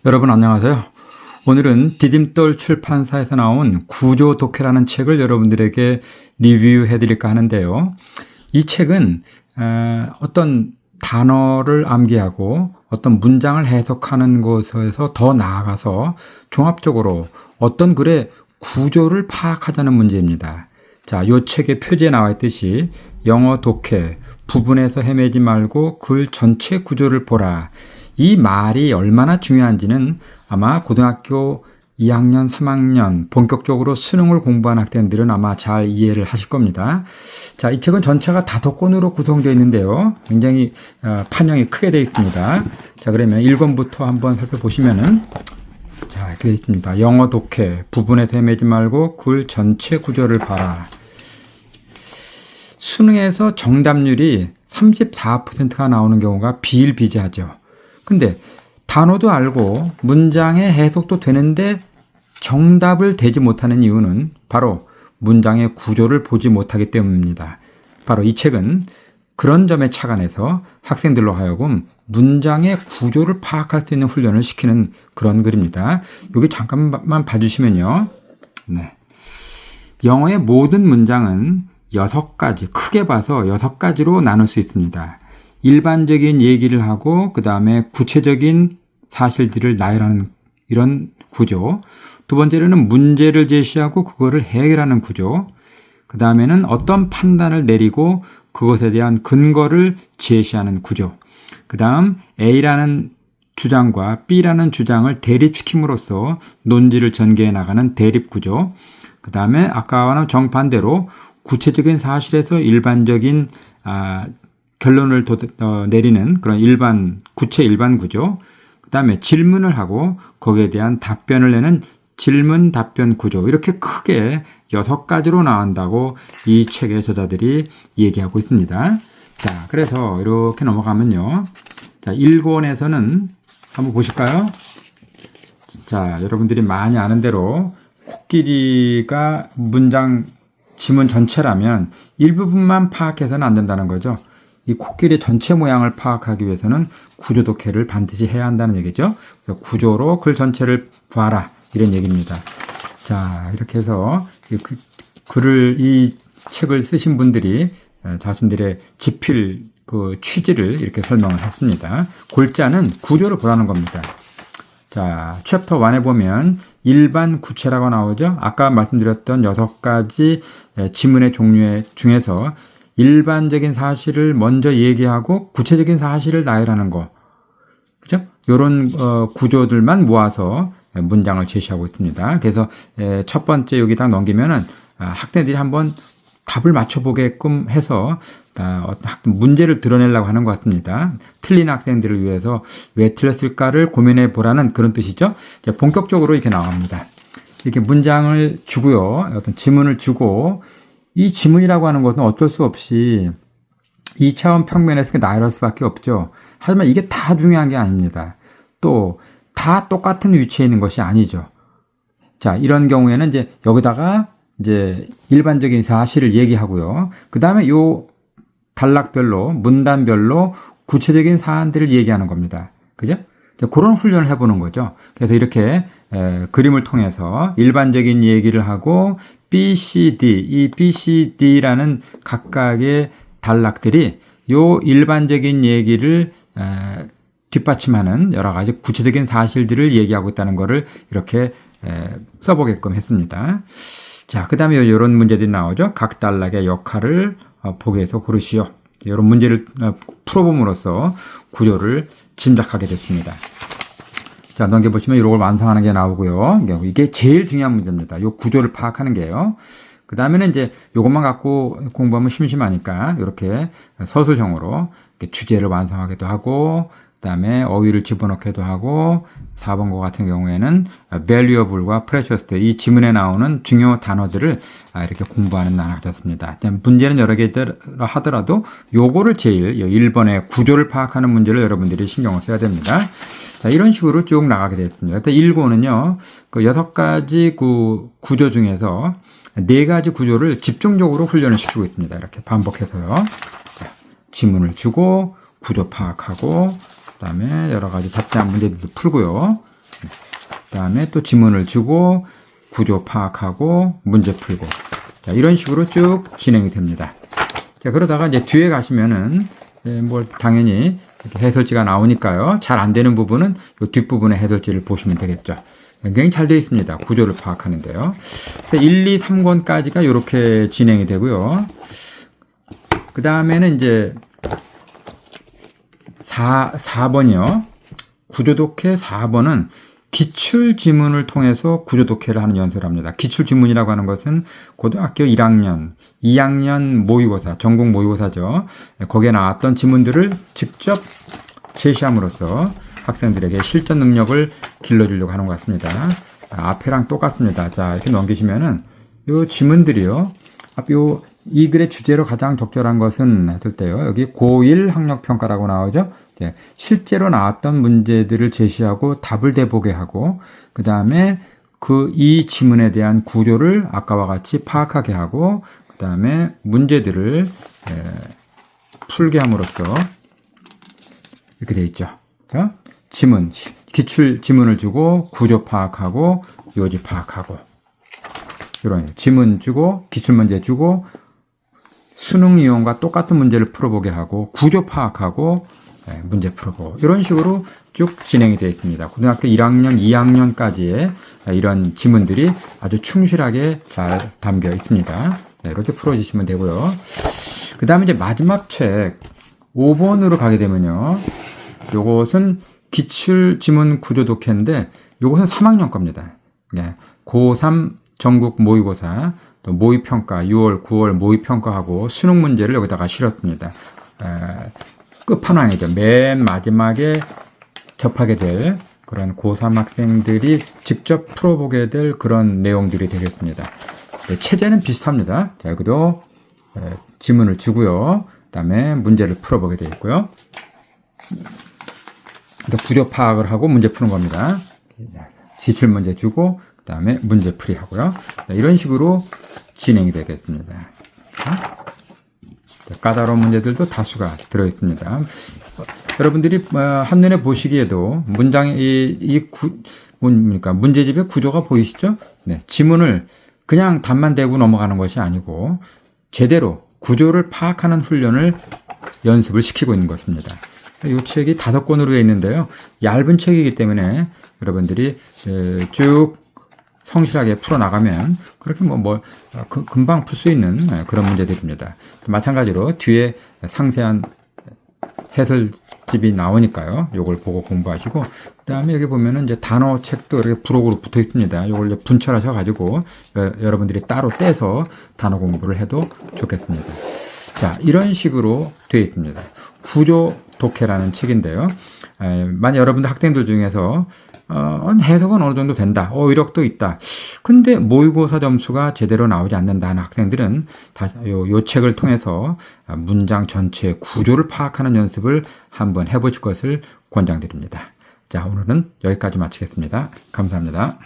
여러분 안녕하세요. 오늘은 디딤돌 출판사에서 나온 구조 독해라는 책을 여러분들에게 리뷰해 드릴까 하는데요. 이 책은 어떤 단어를 암기하고 어떤 문장을 해석하는 것에서 더 나아가서 종합적으로 어떤 글의 구조를 파악하자는 문제입니다. 자, 이 책의 표지에 나와 있듯이 영어 독해, 부분에서 헤매지 말고 글 전체 구조를 보라. 이 말이 얼마나 중요한지는 아마 고등학교 2학년, 3학년 본격적으로 수능을 공부한 학생들은 아마 잘 이해를 하실 겁니다. 자, 이 책은 전체가 5권으로 구성되어 있는데요. 굉장히 판형이 크게 되어 있습니다. 자, 그러면 1권부터 한번 살펴보시면은 자, 이렇게 되어 있습니다. 영어 독해, 부분에서 헤매지 말고 글 전체 구조를 봐라. 수능에서 정답률이 34%가 나오는 경우가 비일비재하죠. 근데 단어도 알고 문장의 해석도 되는데 정답을 대지 못하는 이유는 바로 문장의 구조를 보지 못하기 때문입니다. 바로 이 책은 그런 점에 착안해서 학생들로 하여금 문장의 구조를 파악할 수 있는 훈련을 시키는 그런 글입니다. 여기 잠깐만 봐주시면요. 네. 영어의 모든 문장은 6가지, 크게 봐서 6가지로 나눌 수 있습니다. 일반적인 얘기를 하고 그 다음에 구체적인 사실들을 나열하는 이런 구조. 두 번째로는 문제를 제시하고 그거를 해결하는 구조. 그 다음에는 어떤 판단을 내리고 그것에 대한 근거를 제시하는 구조. 그 다음 A라는 주장과 B라는 주장을 대립시킴으로써 논지를 전개해 나가는 대립구조. 그 다음에 아까와는 정반대로 구체적인 사실에서 일반적인 결론을 내리는 그런 구체 일반 구조. 그 다음에 질문을 하고 거기에 대한 답변을 내는 질문 답변 구조. 이렇게 크게 6가지로 나온다고 이 책의 저자들이 얘기하고 있습니다. 자, 그래서 이렇게 넘어가면요. 자, 1권에서는 한번 보실까요? 자, 여러분들이 많이 아는 대로 코끼리가 문장 지문 전체라면 일부분만 파악해서는 안 된다는 거죠. 이 코끼리 전체 모양을 파악하기 위해서는 구조 독해를 반드시 해야 한다는 얘기죠. 그래서 구조로 글 전체를 봐라 이런 얘기입니다. 자, 이렇게 해서 이 책을 쓰신 분들이 자신들의 집필 그 취지를 이렇게 설명을 했습니다. 골자는 구조를 보라는 겁니다. 자, 챕터 1에 보면 일반 구체라고 나오죠. 아까 말씀드렸던 6가지 지문의 종류 중에서 일반적인 사실을 먼저 얘기하고 구체적인 사실을 나열하는 거. 그죠? 요런 구조들만 모아서 문장을 제시하고 있습니다. 그래서 첫 번째 여기 딱 넘기면은 학생들이 한번 답을 맞춰보게끔 해서 문제를 드러내려고 하는 것 같습니다. 틀린 학생들을 위해서 왜 틀렸을까를 고민해 보라는 그런 뜻이죠. 이제 본격적으로 이렇게 나옵니다. 이렇게 문장을 주고요. 어떤 지문을 주고 이 지문이라고 하는 것은 어쩔 수 없이 2차원 평면에서 나열할 수밖에 없죠. 하지만 이게 다 중요한 게 아닙니다. 또 다 똑같은 위치에 있는 것이 아니죠. 자, 이런 경우에는 이제 여기다가 이제 일반적인 사실을 얘기하고요. 그 다음에 요 단락별로, 문단별로 구체적인 사안들을 얘기하는 겁니다. 그죠? 그런 훈련을 해보는 거죠. 그래서 이렇게 그림을 통해서 일반적인 얘기를 하고 B, C, D, 이 B, C, D라는 각각의 단락들이 요 일반적인 얘기를 뒷받침하는 여러 가지 구체적인 사실들을 얘기하고 있다는 것을 이렇게 써보게끔 했습니다. 자, 그 다음에 이런 문제들이 나오죠. 각 단락의 역할을 보기에서 고르시오. 이런 문제를 풀어봄으로써 구조를 짐작하게 됐습니다. 자, 넘겨보시면 이런 걸 완성하는 게 나오고요. 이게 제일 중요한 문제입니다. 이 구조를 파악하는 게요. 그 다음에는 이제 이것만 갖고 공부하면 심심하니까 이렇게 서술형으로 이렇게 주제를 완성하기도 하고, 그 다음에 어휘를 집어넣기도 하고, 4번과 같은 경우에는 valuable과 precious 이 지문에 나오는 중요 단어들을 이렇게 공부하는 나라가 됐습니다. 문제는 여러 개 하더라도 요거를 제일 1번의 구조를 파악하는 문제를 여러분들이 신경을 써야 됩니다. 자, 이런 식으로 쭉 나가게 됐습니다. 1권은요, 그 6가지 구조 중에서 4가지 구조를 집중적으로 훈련을 시키고 있습니다. 이렇게 반복해서요. 자, 지문을 주고, 구조 파악하고, 그 다음에 여러 가지 잡다한 문제들도 풀고요. 그다음에 또 지문을 주고 구조 파악하고 문제 풀고. 자, 이런 식으로 쭉 진행이 됩니다. 자, 그러다가 이제 뒤에 가시면은 뭐 당연히 이렇게 해설지가 나오니까요. 잘 안 되는 부분은 이 뒷부분의 해설지를 보시면 되겠죠. 굉장히 잘 되어 있습니다. 구조를 파악하는데요. 1, 2, 3권까지가 이렇게 진행이 되고요. 그 다음에는 이제 4번이요. 구조독해 4번은 기출지문을 통해서 구조독해를 하는 연습을 합니다. 기출지문이라고 하는 것은 고등학교 1학년, 2학년 모의고사, 전국 모의고사죠. 거기에 나왔던 지문들을 직접 제시함으로써 학생들에게 실전 능력을 길러주려고 하는 것 같습니다. 앞에랑 똑같습니다. 자, 이렇게 넘기시면은 요 지문들이요. 이 글의 주제로 가장 적절한 것은 했을 때요. 여기 고1 학력평가라고 나오죠. 실제로 나왔던 문제들을 제시하고 답을 대보게 하고, 그 다음에 이 지문에 대한 구조를 아까와 같이 파악하게 하고, 그 다음에 문제들을 풀게 함으로써 이렇게 되어 있죠. 자, 기출 지문을 주고 구조 파악하고 요지 파악하고, 이런 지문 주고 기출 문제 주고 수능 이용과 똑같은 문제를 풀어보게 하고 구조 파악하고 문제 풀어보고, 이런 식으로 쭉 진행이 되어 있습니다. 고등학교 1학년, 2학년까지의 이런 지문들이 아주 충실하게 잘 담겨 있습니다. 이렇게 풀어주시면 되고요. 그 다음에 이제 마지막 책 5번으로 가게 되면요. 요것은 기출 지문 구조 독해인데 요것은 3학년 겁니다. 고3 전국 모의고사, 또 모의평가, 6월, 9월 모의평가하고 수능 문제를 여기다가 실었습니다. 끝판왕이죠. 맨 마지막에 접하게 될 그런 고3 학생들이 직접 풀어보게 될 그런 내용들이 되겠습니다. 체제는 비슷합니다. 자, 여기도 지문을 주고요. 그 다음에 문제를 풀어보게 되어 있고요. 구조 파악을 하고 문제 푸는 겁니다. 기출 문제 주고 그 다음에 문제 풀이 하고요. 이런 식으로 진행이 되겠습니다. 까다로운 문제들도 다수가 들어있습니다. 여러분들이 한눈에 보시기에도 문제집의 구조가 보이시죠? 네, 지문을 그냥 답만 대고 넘어가는 것이 아니고 제대로 구조를 파악하는 훈련을 연습을 시키고 있는 것입니다. 이 책이 5권으로 되어 있는데요. 얇은 책이기 때문에 여러분들이 쭉 성실하게 풀어나가면 그렇게 금방 풀 수 있는 그런 문제들입니다. 마찬가지로 뒤에 상세한 해설집이 나오니까요. 요걸 보고 공부하시고, 그 다음에 여기 보면은 이제 단어 책도 이렇게 부록으로 붙어 있습니다. 요걸 이제 분철하셔가지고 여러분들이 따로 떼서 단어 공부를 해도 좋겠습니다. 자, 이런 식으로 되어 있습니다. 구조 독해라는 책인데요. 만약 여러분들 학생들 중에서 해석은 어느 정도 된다. 이력도 있다. 근데 모의고사 점수가 제대로 나오지 않는다 하는 학생들은 요 책을 통해서 문장 전체의 구조를 파악하는 연습을 한번 해보실 것을 권장드립니다. 자, 오늘은 여기까지 마치겠습니다. 감사합니다.